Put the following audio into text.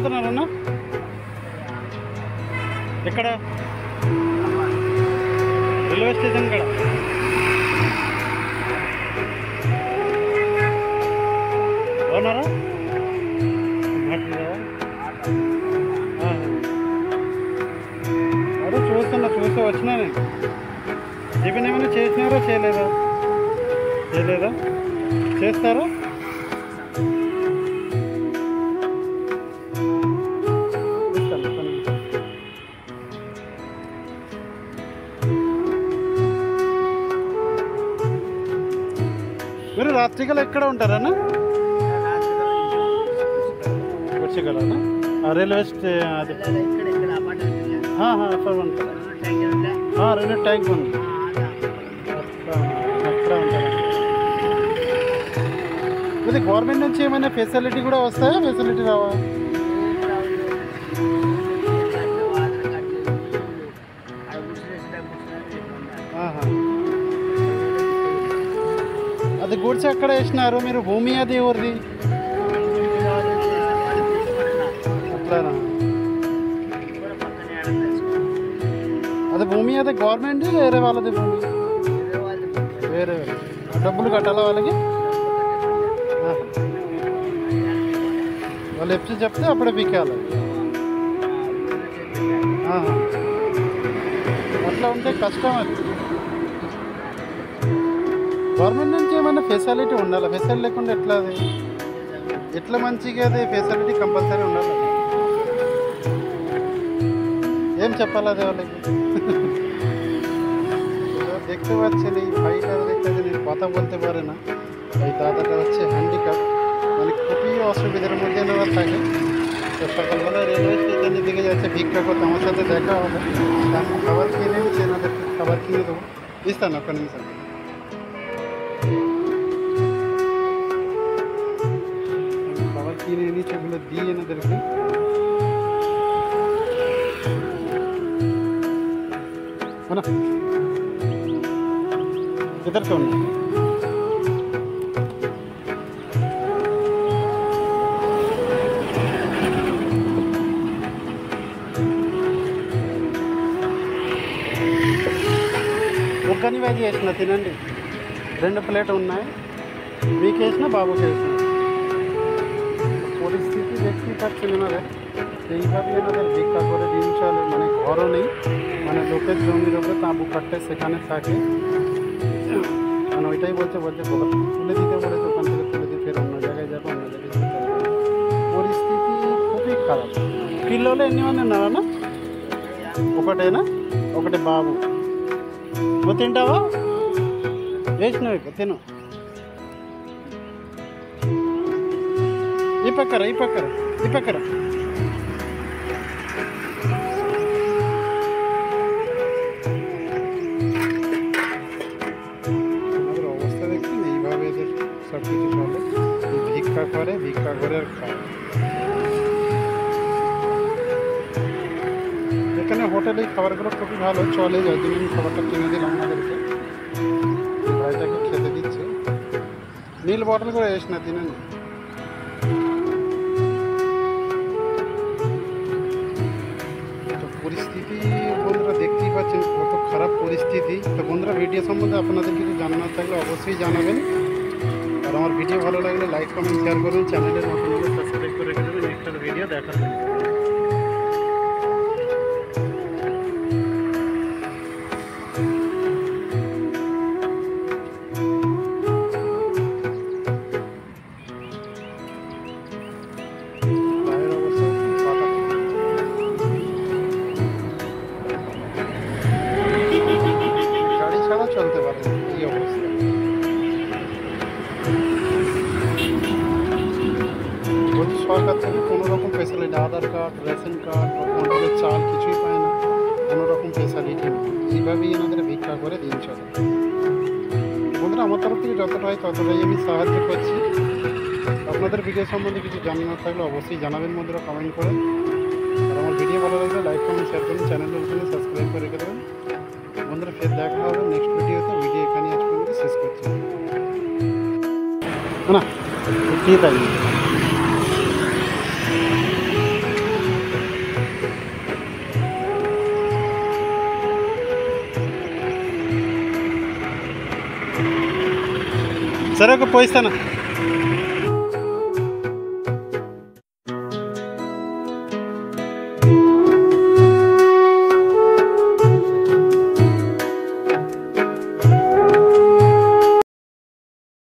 వెళ్తున్నారన్నా? ఎక్కడ? Railway station ఇక్కడ. అవునారా? అదే చూసి వచ్చినా నేను. టిఫిన్ ఏమైనా చేసినారా చేయలేదా? చేస్తారా? మీరు రాత్రికల్ ఎక్కడ ఉంటారన్నా? వచ్చేగలనా? రైల్వే అది రైల్వే ట్యాంక్ ఉంది అక్కడ ఉంటారా? ఇది గవర్నమెంట్ నుంచి ఏమైనా ఫెసిలిటీ కూడా వస్తాయా? ఫెసిలిటీ రావా? అది గుడ్స్ ఎక్కడ వేసినారు మీరు? భూమి అది ఎవరిది? అట్లానా? అది భూమి అది గవర్నమెంట్ వేరే వాళ్ళది భూమి? వేరే డబ్బులు కట్టాలా వాళ్ళకి? వాళ్ళు ఎప్పుడు చెప్తే అప్పుడే పీకాలి. అట్లా ఉంటే కష్టం. అది గవర్నమెంట్ నుంచి ఏమైనా ఫెసిలిటీ ఉండాలి. ఫెసిలిటీ లేకుండా ఎట్లా? అది ఎట్లా మంచిగా? అది ఫెసిలిటీ కంపల్సరీ ఉండాలి. ఏం చెప్పాలి అది వాళ్ళకి? देखते हुए अच्छे नहीं भाई का देखते नहीं কথা বলতে পারে না। এই দাদাটা হচ্ছে হ্যান্ডিক্যাপ, মানে খুবই অসুবিধার মধ্যে নেওয়া থাকে। তো সকালবেলা রেলওয়ে স্টেশনের দিকে যাচ্ছে ভিক্ষা করতে, আমার সাথে দেখা হলো। আমি খাবার কিনে নিচ্ছি, এনাদেরকে খাবার কিনে দেবো। ইস্তান ఒక్క నిమిషం খাবার কিনে এনেছি, ওগুলো দিয়ে এনাদেরকে। না इधर क्यों नहीं? ఒక్కని వేసి వేసిన తినండి, 2 ప్లేట్ ఉన్నాయి, మీకు వేసిన బాబుకి వేసిన। পরিস্থিতি দেখতেই পাচ্ছেন এনাদের, এইভাবে এনাদের ভিক্ষা করে দিন চলে। মানে ঘরও নেই, মানে লোকের জমির ওপরে তাঁবু কাটতে সেখানে থাকে। মানে ওইটাই বলছে তুলে দিতে বলেছে, ওখান থেকে তুলে দিয়ে ফের অন্য জায়গায় যাবো, অন্য জায়গায় যেতে হবে। পরিস্থিতি খুবই খারাপ। పిల్లలు ఎన్నిమంది ఉన్నారన్నా? ఒకటేనా? ఒకటి బాబు. నువ్వు తింటావా? వేసినావు ఇక తిను. ఈ పక్కన অবস্থা দেখছেন। এইভাবে এদের সব কিছু চলে, ভিক্ষা করে আর খায়। এখানে হোটেলে খাবারগুলো খুবই ভালো চলে, যার জন্য আমি খাবারটা কিনে দিলাম আমাদেরকে। ভাইটাকে খেতে দিচ্ছে। নীল বটল করে এস না দিনে। পরিস্থিতি বন্ধুরা দেখতেই পাচ্ছেন কত খারাপ পরিস্থিতি। তো বন্ধুরা, ভিডিও সম্বন্ধে আপনাদের কিছু জানানোর থাকলে অবশ্যই জানাবেন। আর আমার ভিডিও ভালো লাগলে লাইক কমেন্ট শেয়ার করুন, চ্যানেলের নতুন হলে সাবস্ক্রাইব করে রেখে দেবেন। নেক্সট ভিডিও দেখার জন্য। চলতে পারে এই অবস্থা। বলছি সরকার থেকে কোনো রকম ফেসিলিটি, আধার কার্ড, রেশন কার্ড বা কন্ট্রোলের চাল কিছুই পায় না, কোনো রকম ফেসিলিটি নেই। এইভাবেই এনাদের ভিক্ষা করে দিন চলে। বন্ধুরা, আমার তরফ থেকে যতটা হয় ততটাই আমি সাহায্য করছি। আপনাদের ভিডিও সম্বন্ধে কিছু জানানোর থাকলে অবশ্যই জানাবেন বন্ধুরা, কমেন্ট করেন। আর আমার ভিডিও ভালো লাগলে লাইক কমেন্ট শেয়ার করুন, চ্যানেলের জন্য সাবস্ক্রাইব করে রেখে দেবেন। বন্ধুরা, ফের দেখা হবে নেক্সট ভিডিওতে। ভিডিও এখানে আজ পর্যন্ত শেষ করছি না, ঠিক আছে। సరే ఒక పోయిస్తాను.